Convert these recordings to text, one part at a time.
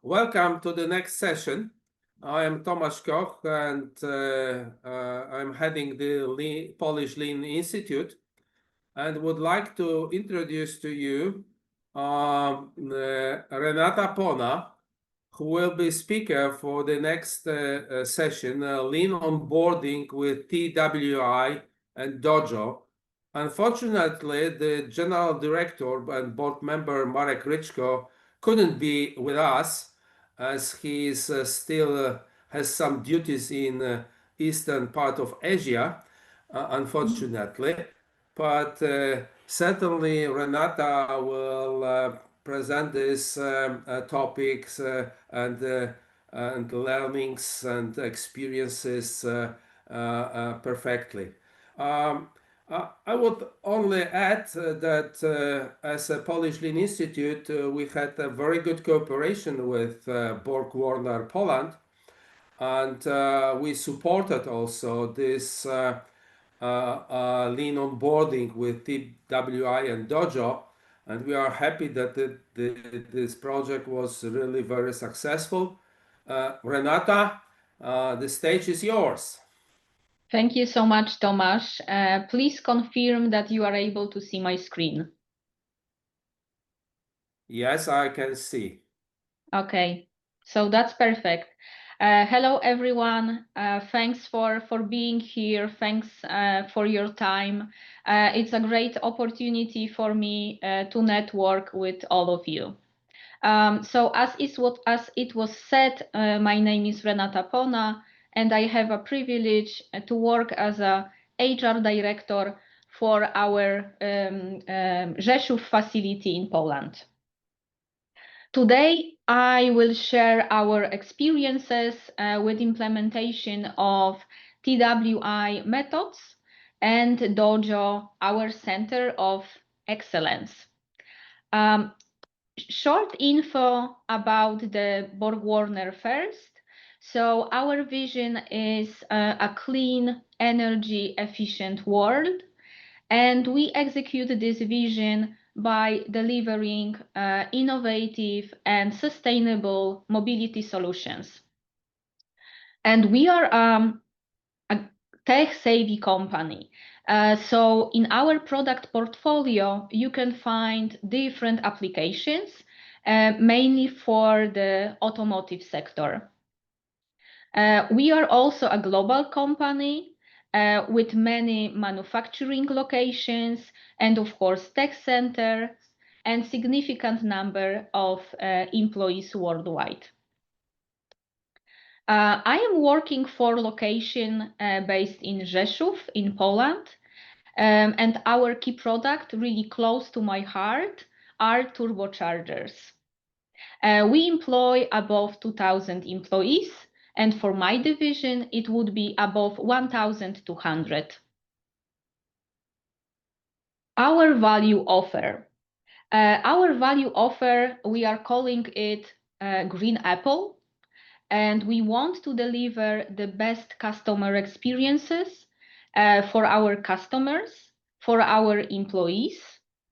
Welcome to the next session. I am Tomasz Koch, and I'm heading the Polish Lean Institute, and would like to introduce to you Renata Pona, who will be speaker for the next session, Lean Onboarding with TWI and DOJO. Unfortunately, the General Director and Board Member Marek couldn't be with us, as he is still has some duties in eastern part of Asia, unfortunately. But certainly Renata will present these topics and learnings and experiences perfectly. I would only add that as a Polish Lean Institute, we had a very good cooperation with BorgWarner Poland, and we supported also this lean onboarding with TWI and DOJO, and we are happy that this project was really very successful. Renata, the stage is yours. Thank you so much, Tomasz. Please confirm that you are able to see my screen. Yes, I can see. Okay, so that's perfect. Hello, everyone. Thanks for being here. Thanks for your time. It's a great opportunity for me to network with all of you. So as it was said, my name is Renata Pona, and I have a privilege to work as a HR director for our Rzeszów facility in Poland. Today, I will share our experiences with implementation of TWI methods and DOJO, our Center of Excellence. Short info about the BorgWarner first. So our vision is a clean, energy efficient world, and we execute this vision by delivering innovative and sustainable mobility solutions. And we are a tech-savvy company. So in our product portfolio, you can find different applications, mainly for the automotive sector. We are also a global company with many manufacturing locations and, of course, tech centers and significant number of employees worldwide. I am working for location based in Rzeszów in Poland, and our key product really close to my heart are turbochargers. We employ above 2,000 employees, and for my division, it would be above 1,200. Our value offer. We are calling it Green Apple, and we want to deliver the best customer experiences for our customers, for our employees,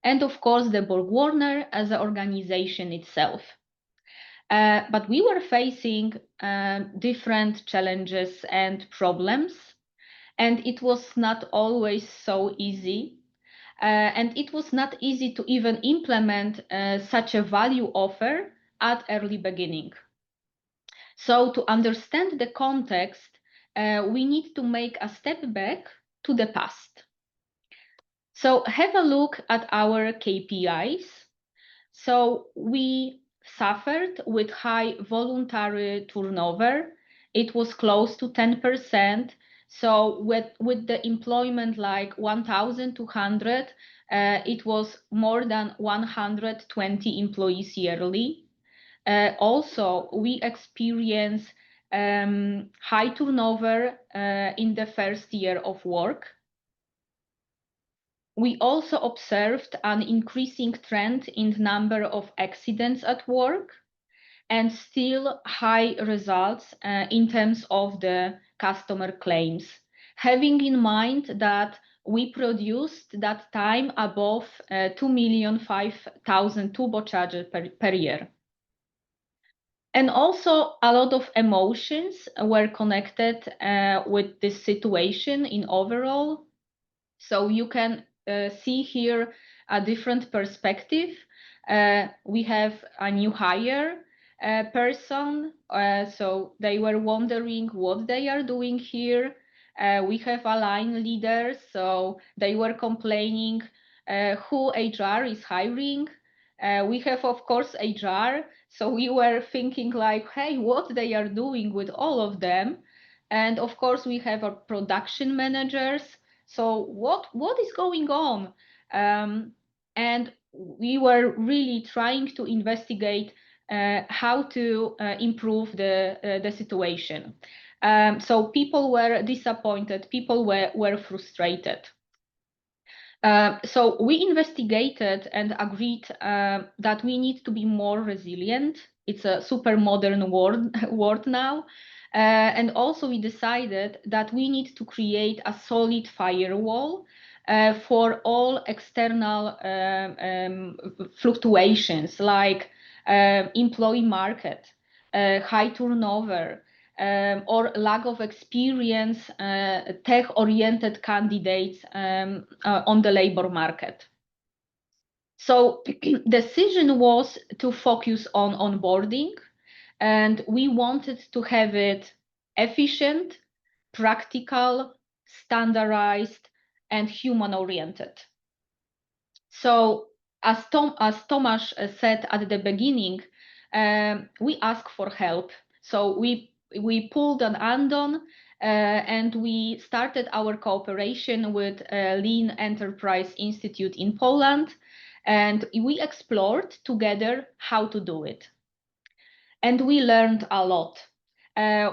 and of course the BorgWarner as an organization itself. But we were facing different challenges and problems, and it was not always so easy. And it was not easy to even implement such a value offer at early beginning. So to understand the context, we need to make a step back to the past. So have a look at our KPIs. So we suffered with high voluntary turnover. It was close to 10%. So with the employment like 1,200, it was more than 120 employees yearly. Also, we experience high turnover in the first year of work. We also observed an increasing trend in the number of accidents at work, and still high results in terms of the customer claims, having in mind that we produced that time above 2,005,000 turbochargers per year. And also a lot of emotions were connected with this situation in overall. So you can see here a different perspective. We have a new hire person, so they were wondering what they are doing here. We have a line leader, so they were complaining who HR is hiring. We have, of course, HR, so we were thinking like, hey, what they are doing with all of them. And of course, we have our production managers. So what is going on? And we were really trying to investigate how to improve the situation. So people were disappointed, people were frustrated. So we investigated and agreed that we need to be more resilient. It's a super modern word now. And also we decided that we need to create a solid firewall for all external fluctuations like employee market, high turnover, or lack of experience, tech-oriented candidates on the labor market. So decision was to focus on onboarding, and we wanted to have it efficient, practical, standardized, and human-oriented. So as Tomasz said at the beginning, we asked for help. So we pulled an Andon and we started our cooperation with Lean Enterprise Institute in Poland, and we explored together how to do it. And we learned a lot.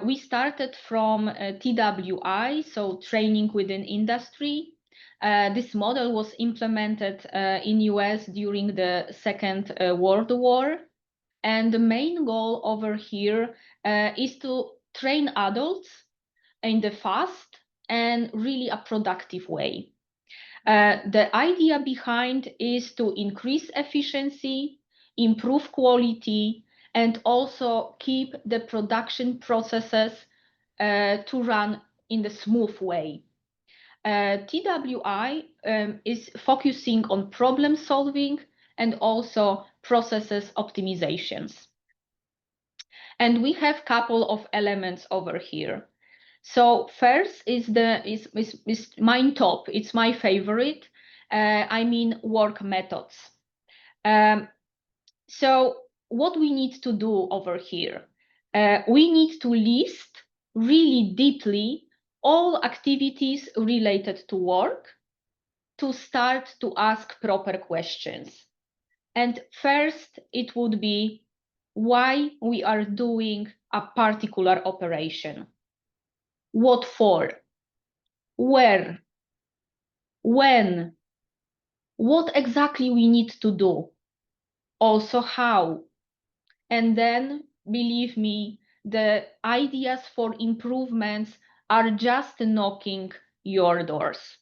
We started from TWI, so training within industry. This model was implemented in US during the Second World War. And the main goal over here is to train adults in the fast and really a productive way. The idea behind is to increase efficiency, improve quality, and also keep the production processes to run in the smooth way. TWI is focusing on problem solving and also processes optimizations. And we have a couple of elements over here. So first is mine top. It's my favorite. I mean work methods. So what we need to do over here? We need to list really deeply all activities related to work to start to ask proper questions. And first, it would be why we are doing a particular operation. What for? Where? When? What exactly we need to do? Also how? And then, believe me, the ideas for improvements are just knocking your doors.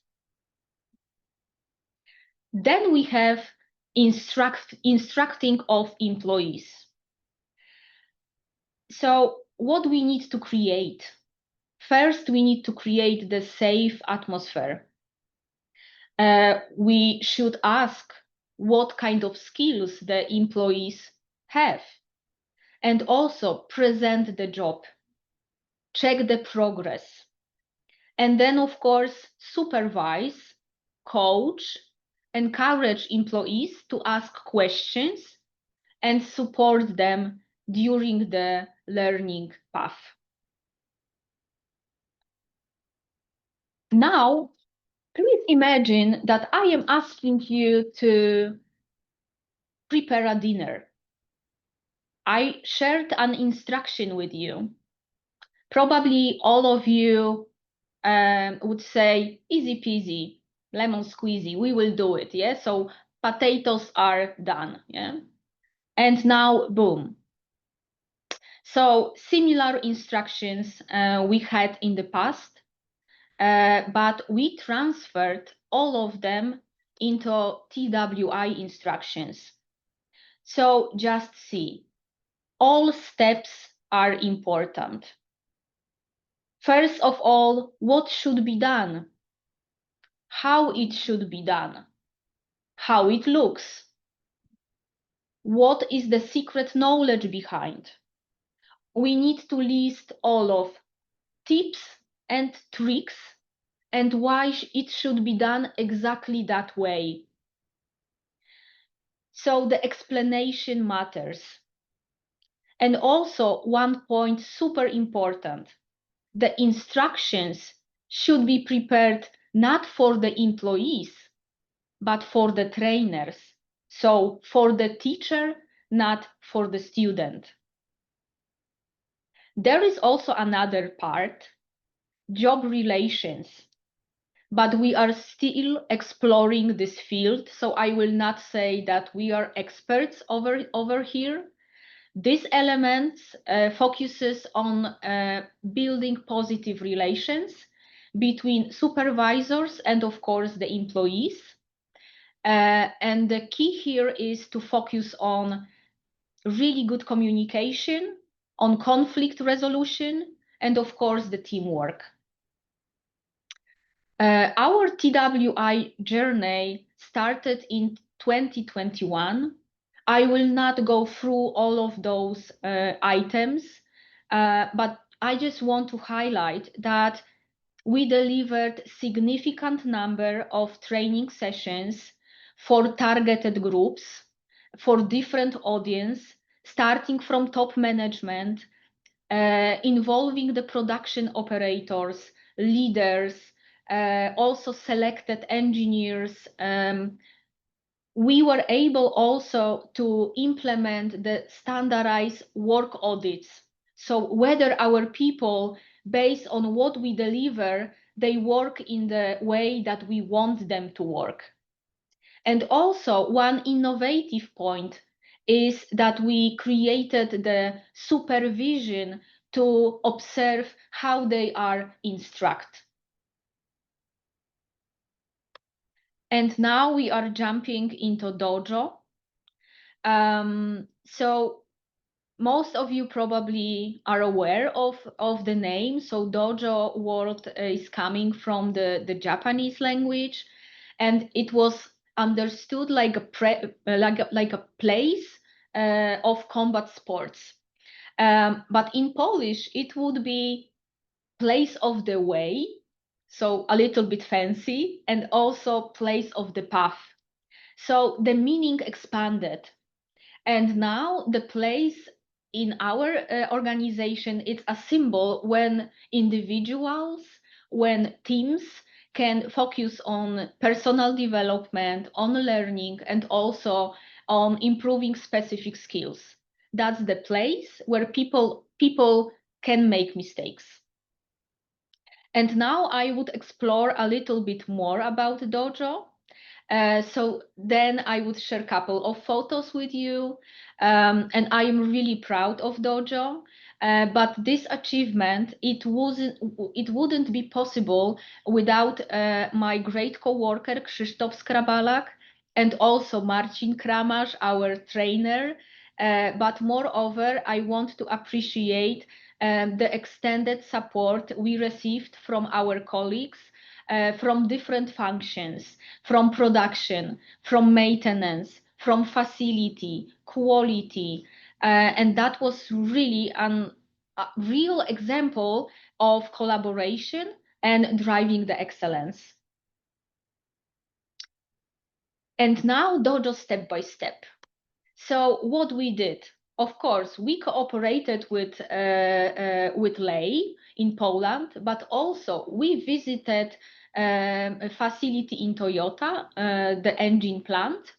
Then we have instructing of employees. So what we need to create? First, we need to create the safe atmosphere. We should ask what kind of skills the employees have, and also present the job, check the progress, and then, of course, supervise, coach, encourage employees to ask questions and support them during the learning path. Now, please imagine that I am asking you to prepare a dinner. I shared an instruction with you. Probably all of you would say, easy peasy, lemon squeezy, we will do it, yeah? So potatoes are done, yeah? And now, boom. So similar instructions we had in the past, but we transferred all of them into TWI instructions. So just see, all steps are important. First of all, what should be done? How it should be done? How it looks? What is the secret knowledge behind? We need to list all of tips and tricks and why it should be done exactly that way. So the explanation matters. And also one point super important, the instructions should be prepared not for the employees, but for the trainers. So for the teacher, not for the student. There is also another part, job relations, but we are still exploring this field. So I will not say that we are experts over here. This element focuses on building positive relations between supervisors and, of course, the employees. And the key here is to focus on really good communication, on conflict resolution, and, of course, the teamwork. Our TWI journey started in 2021. I will not go through all of those items, but I just want to highlight that we delivered significant number of training sessions for targeted groups, for different audience, starting from top management, involving the production operators, leaders, also selected engineers. We were able also to implement the standardized work audits. So whether our people, based on what we deliver, they work in the way that we want them to work. And also one innovative point is that we created the supervision to observe how they are instructed. And now we are jumping into DOJO. So most of you probably are aware of the name. So DOJO word is coming from the Japanese language, and it was understood like a place of combat sports. But in Polish, it would be place of the way, so a little bit fancy, and also place of the path. So the meaning expanded. And now the place in our organization, it's a symbol when individuals, when teams can focus on personal development, on learning, and also on improving specific skills. That's the place where people can make mistakes. And now I would explore a little bit more about DOJO. So then I would share a couple of photos with you. And I am really proud of DOJO. But this achievement, it wouldn't be possible without my great co-worker Krzysztof Skrabalak and also Marcin Kramasz, our trainer. But moreover, I want to appreciate the extended support we received from our colleagues from different functions, from production, from maintenance, from facility, quality. And that was really a real example of collaboration and driving the excellence. And now DOJO step by step. So what we did, of course, we cooperated with Lei in Poland, but also we visited a facility in Toyota, the engine plant,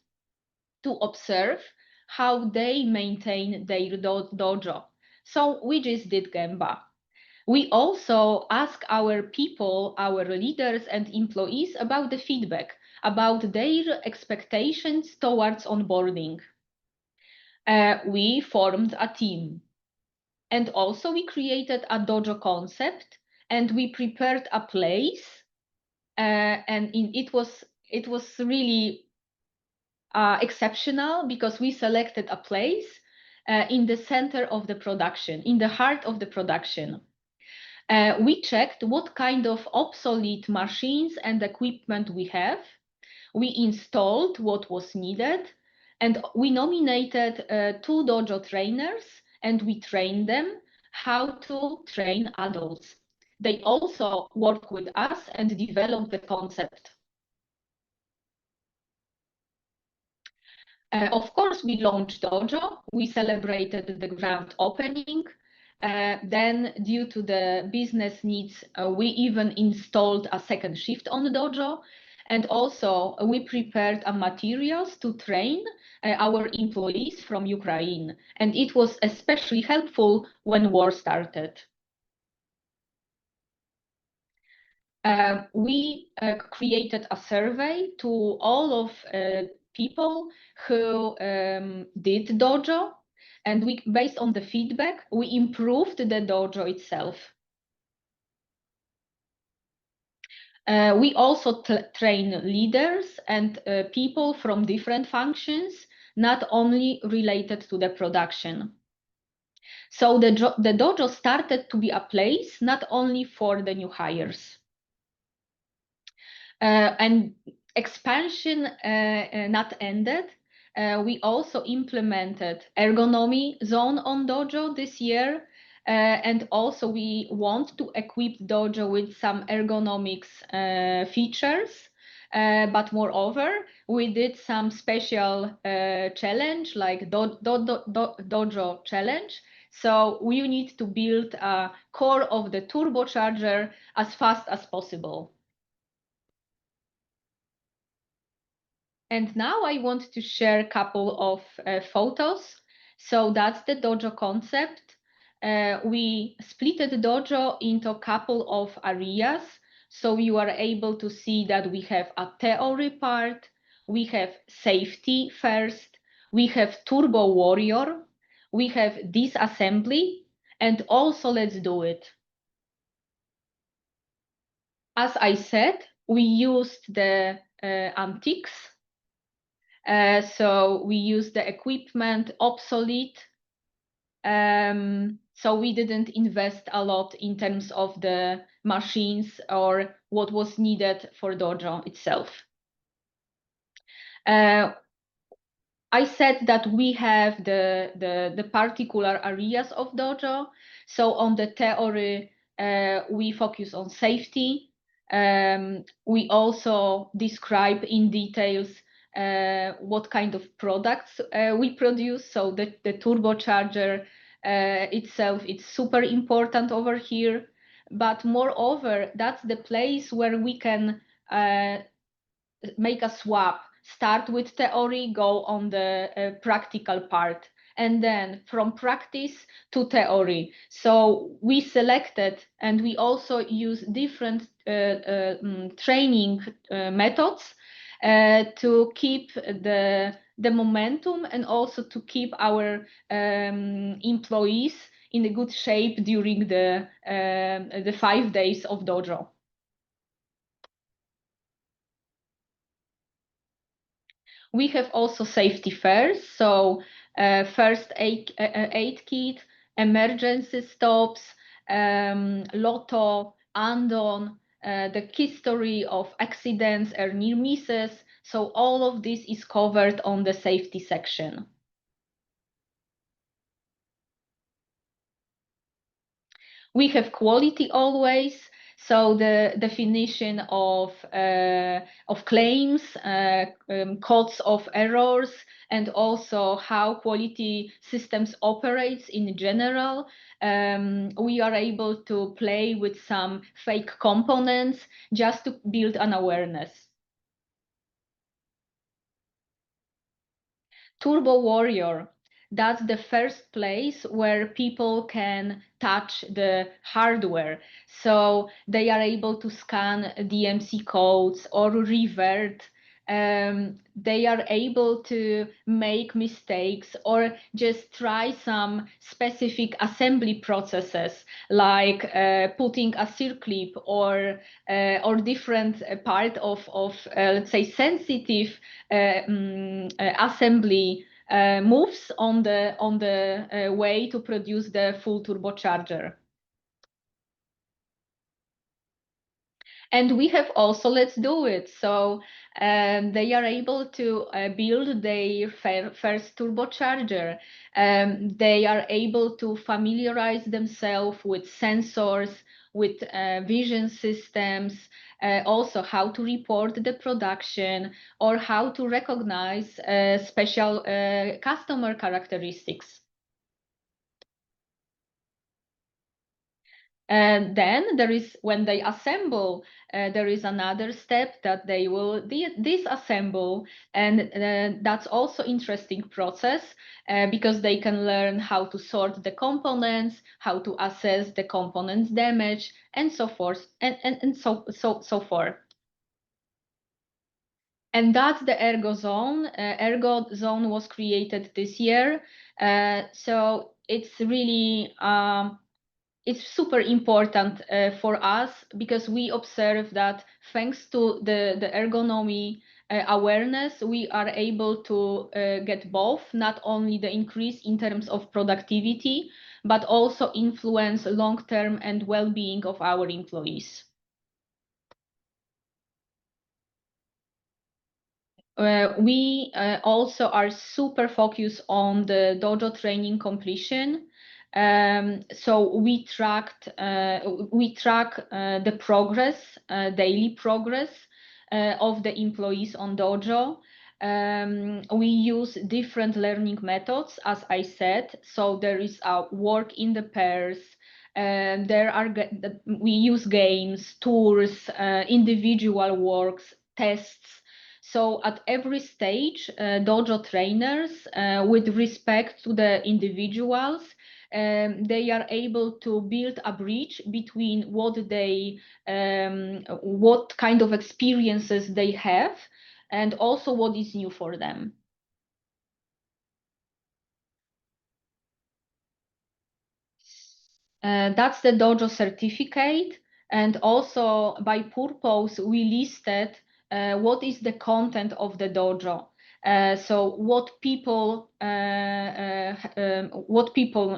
to observe how they maintain their dojo. So we just did Gemba. We also ask our people, our leaders and employees about the feedback, about their expectations towards onboarding. We formed a team. And also we created a dojo concept and we prepared a place. It was really exceptional because we selected a place in the center of the production, in the heart of the production. We checked what kind of obsolete machines and equipment we have. We installed what was needed, and we nominated 2 DOJO trainers, and we trained them how to train adults. They also work with us and develop the concept. Of course, we launched DOJO. We celebrated the grand opening. Then, due to the business needs, we even installed a second shift on the DOJO. And also, we prepared materials to train our employees from Ukraine. And it was especially helpful when war started. We created a survey to all of people who did DOJO, and based on the feedback, we improved the DOJO itself. We also train leaders and people from different functions, not only related to the production. So the DOJO started to be a place not only for the new hires. And expansion not ended. We also implemented ergonomy zone on DOJO this year. And also we want to equip DOJO with some ergonomics features. But moreover, we did some special challenge like DOJO challenge. So we need to build a core of the turbocharger as fast as possible. And now I want to share a couple of photos. So that's the DOJO concept. We split the DOJO into a couple of areas. So you are able to see that we have a theory part, we have safety first, we have Turbo Warrior, we have disassembly, and also let's do it. As I said, we used the antiques. So we use the equipment obsolete. So we didn't invest a lot in terms of the machines or what was needed for DOJO itself. I said that we have the particular areas of DOJO. So on the theory, we focus on safety. We also describe in details what kind of products we produce. So the turbocharger itself, it's super important over here. But moreover, that's the place where we can make a swap, start with theory, go on the practical part, and then from practice to theory. So we selected and we also use different training methods to keep the momentum and also to keep our employees in a good shape during the 5 days of DOJO. We have also safety first, so first aid kit, emergency stops, lotto, andon, the history of accidents or near misses. So all of this is covered on the safety section. We have quality always. So the definition of claims, codes of errors, and also how quality systems operates in general. We are able to play with some fake components just to build an awareness. Turbo Warrior, that's the first place where people can touch the hardware. So they are able to scan DMC codes or revert. They are able to make mistakes or just try some specific assembly processes, like putting a circlip or different part of let's say sensitive assembly moves on the way to produce the full turbocharger. And we have also Let's Do It. So they are able to build their first turbocharger. They are able to familiarize themselves with sensors, with vision systems, also how to report the production or how to recognize special customer characteristics. And then there is, when they assemble, there is another step that they will disassemble, and that's also interesting process because they can learn how to sort the components, how to assess the components damage, and so forth, and so forth. And that's the Ergo Zone. Ergo Zone was created this year, so it's really it's super important for us because we observe that thanks to the ergonomy awareness, we are able to get both, not only the increase in terms of productivity, but also influence long-term and well-being of our employees. We also are super focused on the dojo training completion. So we track the progress, daily progress of the employees on dojo. We use different learning methods, as I said. So there is a work in the pairs. We use games, tours, individual works, tests. So at every stage, dojo trainers, with respect to the individuals, they are able to build a bridge between what kind of experiences they have and also what is new for them. That's the dojo certificate, and also by purpose we listed what is the content of the dojo. So what people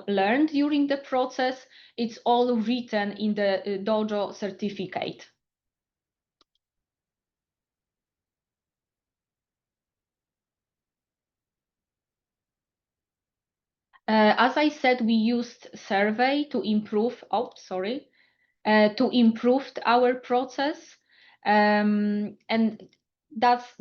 learned during the process, it's all written in the dojo certificate. As I said, we used survey to improve. To improve our process, and that's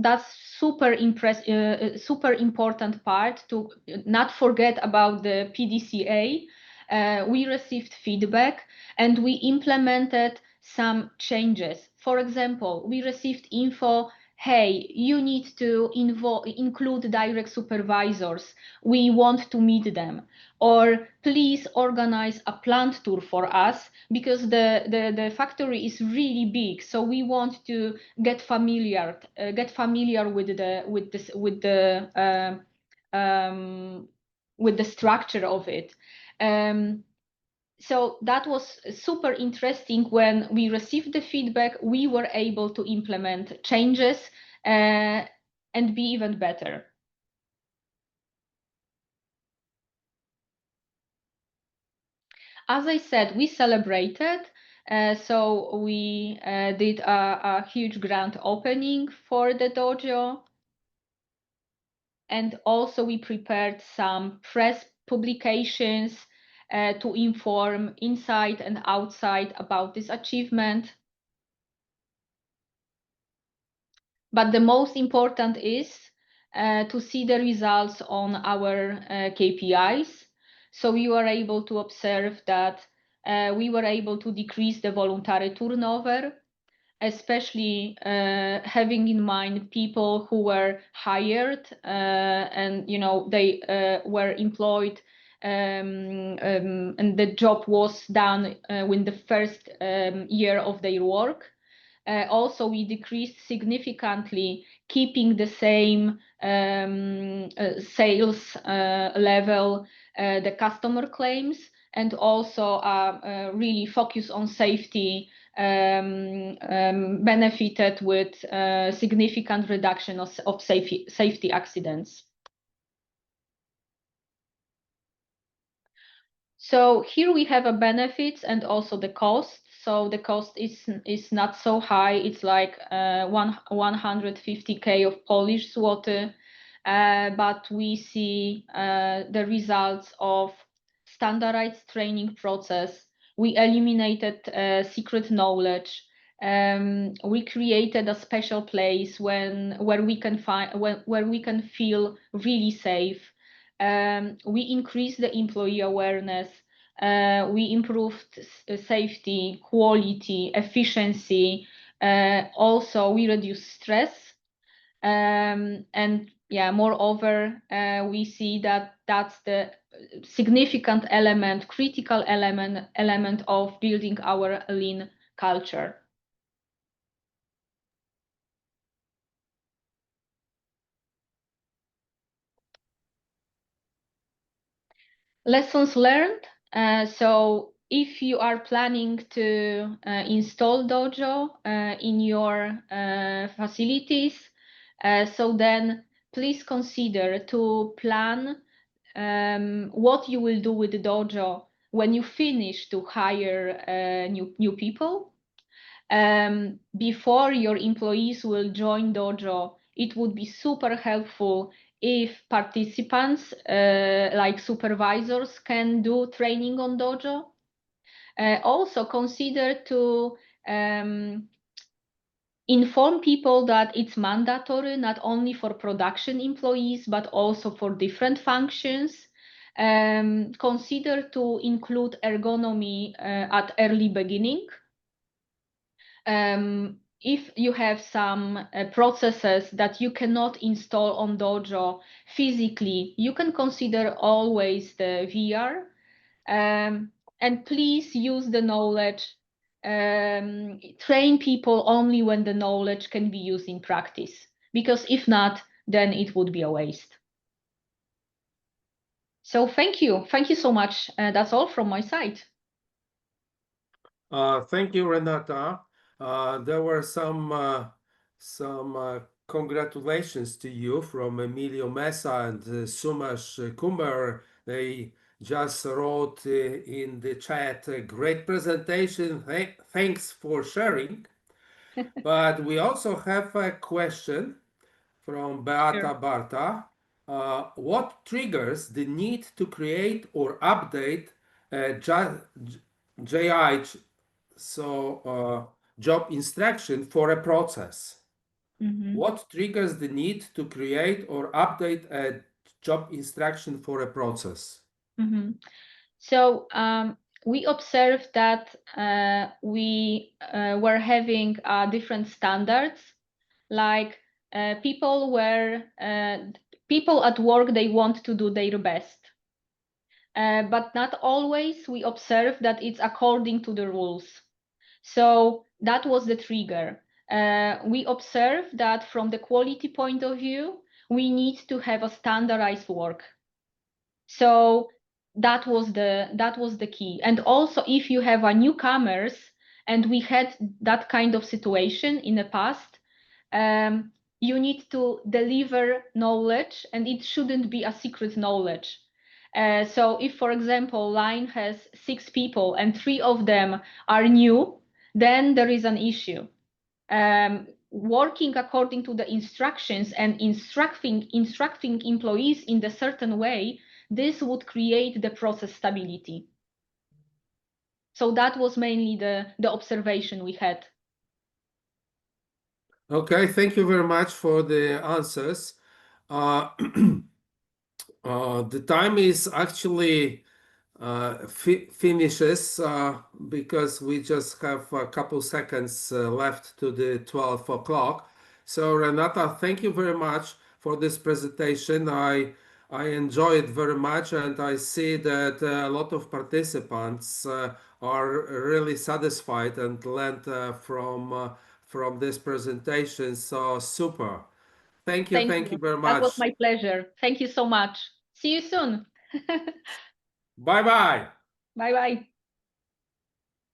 super important part to not forget about the PDCA. We received feedback and we implemented some changes. For example, we received info, hey, you need to include direct supervisors. We want to meet them. Or please organize a plant tour for us because the factory is really big. So we want to get familiar with the structure of it. So that was super interesting. When we received the feedback, we were able to implement changes and be even better. As I said, we celebrated. So we did a huge grand opening for the dojo. And also we prepared some press publications to inform inside and outside about this achievement. But the most important is to see the results on our KPIs. So we were able to observe that we were able to decrease the voluntary turnover, especially having in mind people who were hired and they were employed and the job was done in the first year of their work. Also, we decreased significantly, keeping the same sales level, the customer claims, and also really focus on safety, benefited with significant reduction of safety accidents. So here we have a benefits and also the cost. So the cost is not so high. It's like 150K of Polish zloty, but we see the results of standardized training process. We eliminated secret knowledge. We created a special place where we can find where we can feel really safe. We increased the employee awareness. We improved safety, quality, efficiency. Also, we reduced stress. And yeah, moreover, we see that that's the significant element, critical element of building our lean culture. Lessons learned. So if you are planning to install DOJO in your facilities, so then please consider to plan what you will do with the DOJO when you finish to hire new people. Before your employees will join DOJO, it would be super helpful if participants, like supervisors, can do training on DOJO. Also consider to inform people that it's mandatory not only for production employees, but also for different functions. Consider to include ergonomy at early beginning. If you have some processes that you cannot install on DOJO physically, you can consider always the VR. And please use the knowledge. Train people only when the knowledge can be used in practice, because if not, then it would be a waste. So thank you so much. That's all from my side. Thank you, Renata. There were some congratulations to you from Emilio Mesa and Sumash Kumar. They just wrote in the chat, great presentation. Thanks for sharing. But we also have a question from Beata Sure. Barta. What triggers the need to create or update JI, so job instruction for a process? What triggers the need to create or update a job instruction for a process? So we observed that we were having different standards, like people at work, they want to do their best. But not always we observe that it's according to the rules. So that was the trigger. We observed that from the quality point of view, we need to have a standardized work. So that was the key. And also, if you have a newcomers, and we had that kind of situation in the past, you need to deliver knowledge, and it shouldn't be a secret knowledge. So if, for example, line has 6 people and 3 of them are new, then there is an issue. Working according to the instructions and instructing employees in a certain way, this would create the process stability. So that was mainly the observation we had. Okay, thank you very much for the answers. The time is actually finishes because we just have a couple seconds left to the 12 o'clock. So Renata, thank you very much for this presentation. I enjoy it very much, and I see that a lot of participants are really satisfied and learned from this presentation. So super. Thank you very much. That was my pleasure. Thank you so much. See you soon. Bye bye. Bye bye.